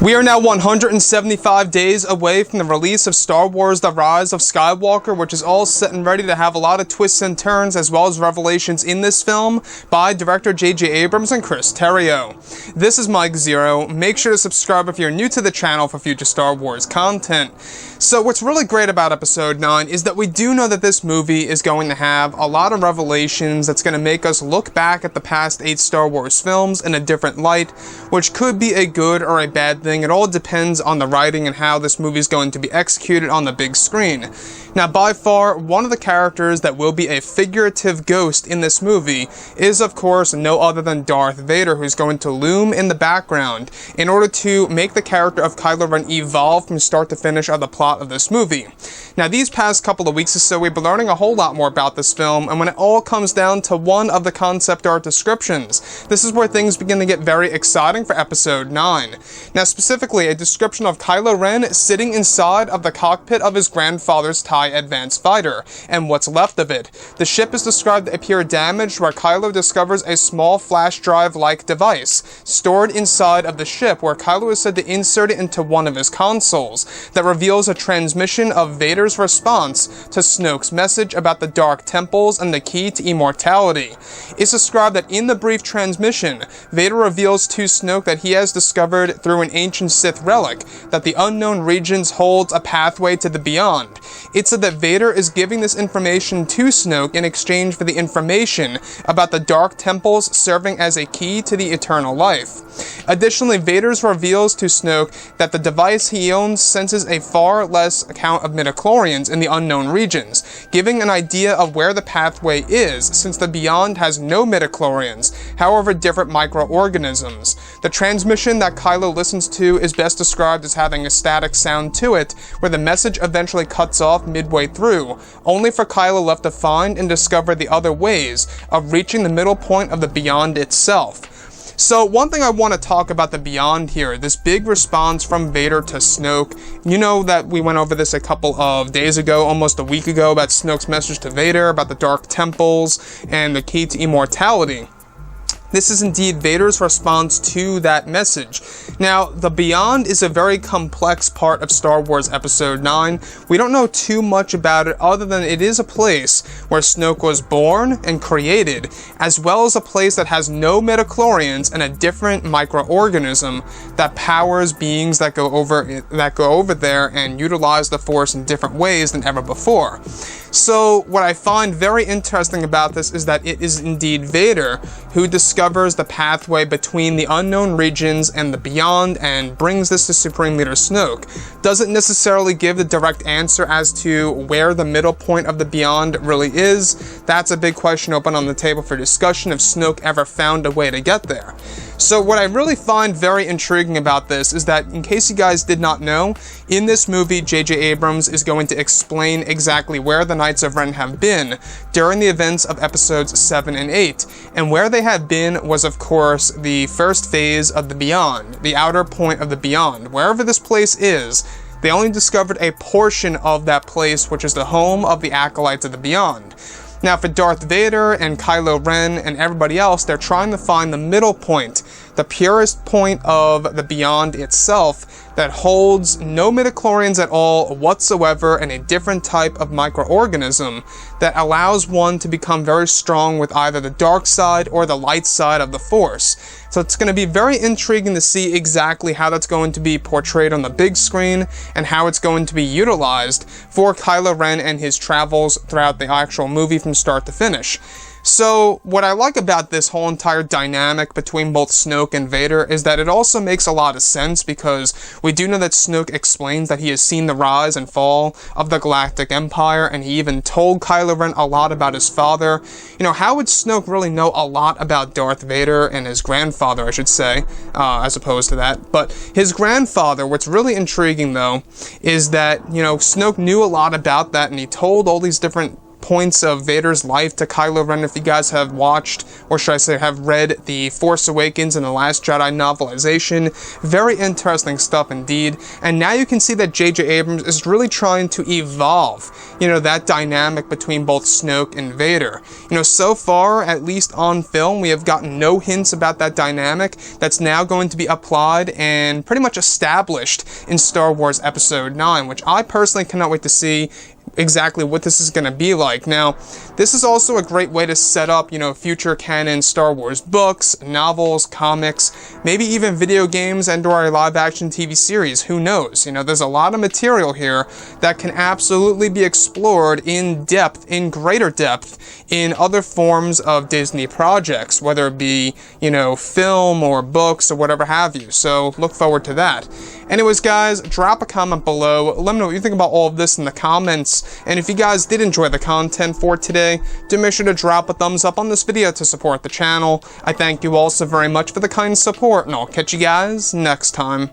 We are now 175 days away from the release of Star Wars The Rise of Skywalker, which is all set and ready to have a lot of twists and turns as well as revelations in this film by director J.J. Abrams and Chris Terrio. This is Mike Zero. Make sure to subscribe if you're new to the channel for future Star Wars content. So what's really great about Episode 9 is that we do know that this movie is going to have a lot of revelations that's going to make us look back at the past 8 Star Wars films in a different light, which could be a good or a bad thing. It all depends on the writing and how this movie is going to be executed on the big screen. Now, by far, one of the characters that will be a figurative ghost in this movie is, of course, no other than Darth Vader, who's going to loom in the background in order to make the character of Kylo Ren evolve from start to finish of the plot of this movie. Now, these past couple of weeks or so, we've been learning a whole lot more about this film, and when it all comes down to one of the concept art descriptions, this is where things begin to get very exciting for Episode 9. Now, specifically, a description of Kylo Ren sitting inside of the cockpit of his grandfather's TIE Advanced Fighter, and what's left of it. The ship is described to appear damaged, where Kylo discovers a small flash drive-like device stored inside of the ship, where Kylo is said to insert it into one of his consoles, that reveals a transmission of Vader's response to Snoke's message about the Dark Temples and the key to immortality. It's described that in the brief transmission, Vader reveals to Snoke that he has discovered through an ancient Sith relic that the unknown regions holds a pathway to the beyond. It's said that Vader is giving this information to Snoke in exchange for the information about the Dark Temples serving as a key to the eternal life. Additionally, Vader reveals to Snoke that the device he owns senses a far less account of midichlorians in the unknown regions, giving an idea of where the pathway is, since the beyond has no midichlorians, however different microorganisms. The transmission that Kylo listens to is best described as having a static sound to it, where the message eventually cuts off midway through, only for Kylo left to find and discover the other ways of reaching the middle point of the beyond itself. So one thing I want to talk about the beyond here, this big response from Vader to Snoke. You know that we went over this a couple of days ago, almost a week ago, about Snoke's message to Vader, about the Dark Temples, and the key to immortality. This is indeed Vader's response to that message. Now, the Beyond is a very complex part of Star Wars Episode 9. We don't know too much about it other than it is a place where Snoke was born and created, as well as a place that has no midichlorians and a different microorganism that powers beings that go over there and utilize the Force in different ways than ever before. So, what I find very interesting about this is that it is indeed Vader who discovers the pathway between the unknown regions and the beyond and brings this to Supreme Leader Snoke. Doesn't necessarily give the direct answer as to where the middle point of the beyond really is. That's a big question open on the table for discussion if Snoke ever found a way to get there. So what I really find very intriguing about this is that, in case you guys did not know, in this movie, J.J. Abrams is going to explain exactly where the Knights of Ren have been during the events of Episodes 7 and 8. And where they have been was, of course, the first phase of the Beyond, the outer point of the Beyond. Wherever this place is, they only discovered a portion of that place, which is the home of the Acolytes of the Beyond. Now, for Darth Vader and Kylo Ren and everybody else, they're trying to find the middle point, the purest point of the Beyond itself that holds no midichlorians at all whatsoever and a different type of microorganism that allows one to become very strong with either the dark side or the light side of the Force. So it's going to be very intriguing to see exactly how that's going to be portrayed on the big screen and how it's going to be utilized for Kylo Ren and his travels throughout the actual movie from start to finish. So, what I like about this whole entire dynamic between both Snoke and Vader is that it also makes a lot of sense, because we do know that Snoke explains that he has seen the rise and fall of the Galactic Empire, and he even told Kylo Ren a lot about his father. You know, how would Snoke really know a lot about Darth Vader and his grandfather, I should say, as opposed to that? But his grandfather, what's really intriguing, though, is that, you know, Snoke knew a lot about that, and he told all these different points of Vader's life to Kylo Ren if you guys have watched, or should I say have read, The Force Awakens and The Last Jedi novelization. Very interesting stuff indeed. And now you can see that J.J. Abrams is really trying to evolve, you know, that dynamic between both Snoke and Vader. You know, so far, at least on film, we have gotten no hints about that dynamic that's now going to be applied and pretty much established in Star Wars Episode 9, which I personally cannot wait to see exactly what this is going to be like. Now, this is also a great way to set up, you know, future canon Star Wars books, novels, comics, maybe even video games and or a live-action TV series. Who knows? You know, there's a lot of material here that can absolutely be explored in depth, in greater depth, in other forms of Disney projects, whether it be, you know, film or books or whatever have you. So, look forward to that. Anyways, guys, drop a comment below. Let me know what you think about all of this in the comments. And if you guys did enjoy the content for today, do make sure to drop a thumbs up on this video to support the channel. I thank you all so very much for the kind support, and I'll catch you guys next time.